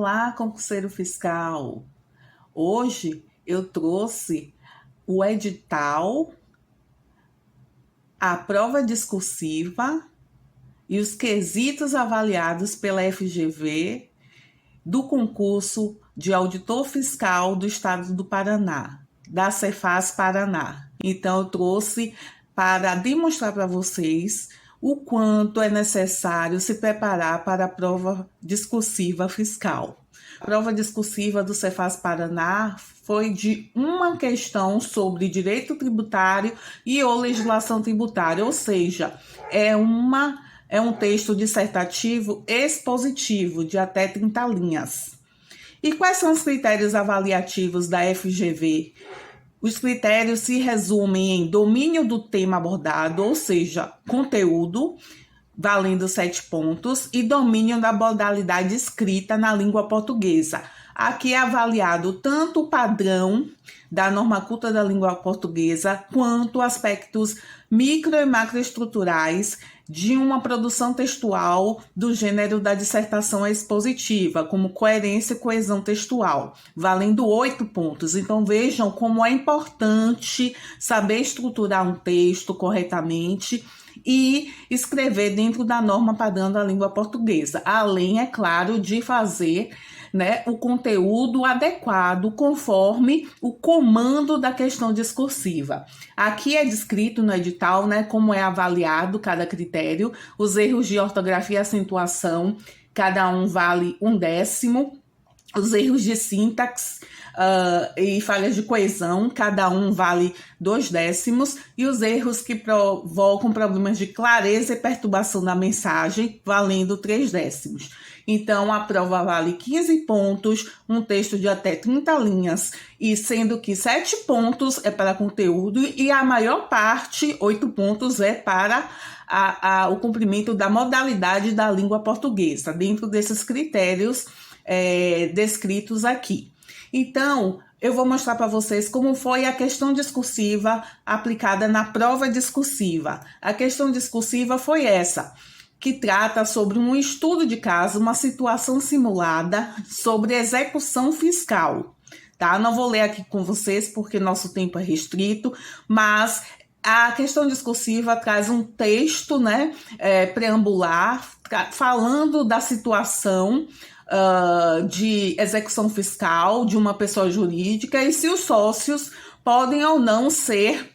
Olá, concurseiro fiscal! Hoje eu trouxe o edital, a prova discursiva e os quesitos avaliados pela FGV do concurso de auditor fiscal do estado do Paraná, da Cefaz Paraná. Então, eu trouxe para demonstrar para vocês o quanto é necessário se preparar para a prova discursiva fiscal. A prova discursiva do Cefaz Paraná foi de uma questão sobre direito tributário e ou legislação tributária, ou seja, é um texto dissertativo expositivo de até 30 linhas. E quais são os critérios avaliativos da FGV? Os critérios se resumem em domínio do tema abordado, ou seja, conteúdo, valendo 7 pontos, e domínio da modalidade escrita na língua portuguesa. Aqui é avaliado tanto o padrão da norma culta da língua portuguesa, quanto aspectos micro e macroestruturais de uma produção textual do gênero da dissertação expositiva, como coerência e coesão textual, valendo 8 pontos. Então vejam como é importante saber estruturar um texto corretamente e escrever dentro da norma padrão da língua portuguesa, além, é claro, de fazer o conteúdo adequado conforme o comando da questão discursiva. Aqui é descrito no edital como é avaliado cada critério, os erros de ortografia e acentuação, cada um vale 1/10, os erros de sintaxe e falhas de coesão, cada um vale 2/10, e os erros que provocam problemas de clareza e perturbação da mensagem, valendo 3/10. Então, a prova vale 15 pontos, um texto de até 30 linhas, e sendo que 7 pontos é para conteúdo e a maior parte, 8 pontos, é para o cumprimento da modalidade da língua portuguesa, dentro desses critérios descritos aqui. Então, eu vou mostrar para vocês como foi a questão discursiva aplicada na prova discursiva. A questão discursiva foi essa, que trata sobre um estudo de caso, uma situação simulada sobre execução fiscal, tá? Não vou ler aqui com vocês porque nosso tempo é restrito, mas a questão discursiva traz um texto, preambular, falando da situação de execução fiscal de uma pessoa jurídica e se os sócios podem ou não ser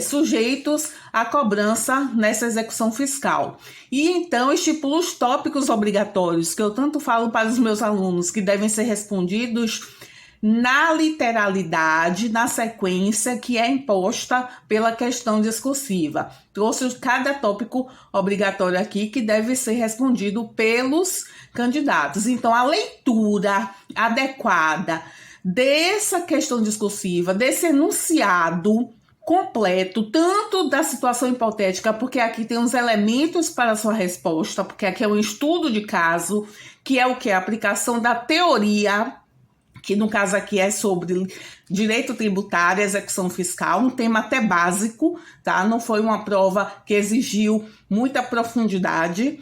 sujeitos à cobrança nessa execução fiscal. E então estipula os tópicos obrigatórios, que eu tanto falo para os meus alunos, que devem ser respondidos na literalidade, na sequência que é imposta pela questão discursiva. Trouxe cada tópico obrigatório aqui que deve ser respondido pelos candidatos. Então, a leitura adequada dessa questão discursiva, desse enunciado completo, tanto da situação hipotética, porque aqui tem uns elementos para a sua resposta, porque aqui é um estudo de caso, que é o que? A aplicação da teoria, que no caso aqui é sobre direito tributário e execução fiscal, um tema até básico, tá? Não foi uma prova que exigiu muita profundidade,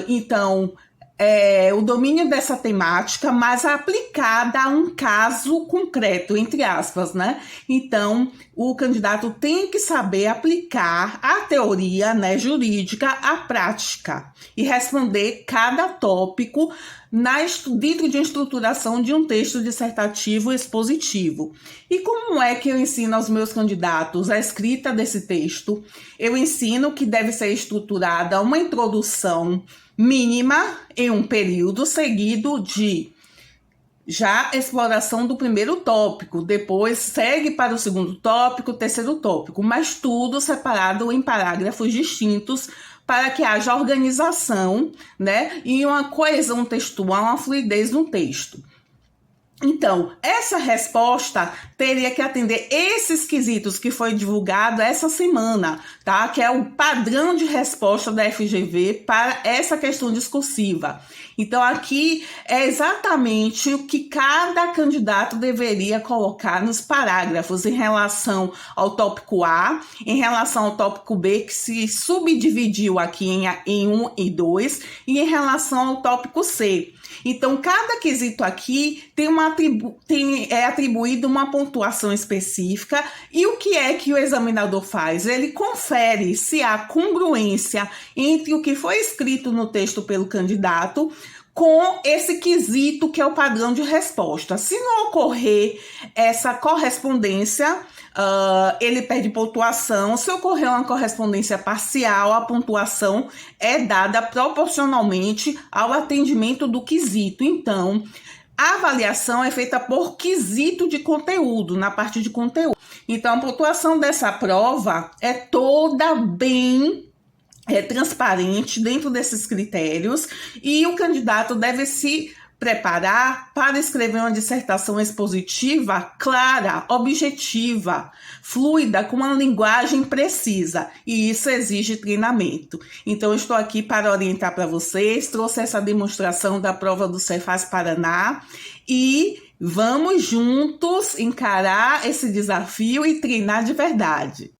então o domínio dessa temática, mas aplicada a um caso concreto, entre aspas, Então, o candidato tem que saber aplicar a teoria, jurídica à prática e responder cada tópico dentro de uma estruturação de um texto dissertativo expositivo. E como é que eu ensino aos meus candidatos a escrita desse texto? Eu ensino que deve ser estruturada uma introdução mínima em um período seguido de já exploração do primeiro tópico, depois segue para o segundo tópico, terceiro tópico, mas tudo separado em parágrafos distintos para que haja organização, e uma coesão textual, uma fluidez no texto. Então, essa resposta teria que atender esses quesitos que foi divulgado essa semana, tá? Que é o padrão de resposta da FGV para essa questão discursiva. Então, aqui é exatamente o que cada candidato deveria colocar nos parágrafos em relação ao tópico A, em relação ao tópico B, que se subdividiu aqui em 1 e 2, e em relação ao tópico C. Então, cada quesito aqui é atribuído uma pontuação específica. E o que é que o examinador faz? Ele confere se há congruência entre o que foi escrito no texto pelo candidato com esse quesito que é o padrão de resposta. Se não ocorrer essa correspondência, ele perde pontuação. Se ocorrer uma correspondência parcial, a pontuação é dada proporcionalmente ao atendimento do quesito. Então, a avaliação é feita por quesito de conteúdo, na parte de conteúdo. Então, a pontuação dessa prova é toda bem transparente dentro desses critérios, e o candidato deve se preparar para escrever uma dissertação expositiva clara, objetiva, fluida, com uma linguagem precisa, e isso exige treinamento. Então, eu estou aqui para orientar para vocês, trouxe essa demonstração da prova do Cefaz Paraná, e vamos juntos encarar esse desafio e treinar de verdade.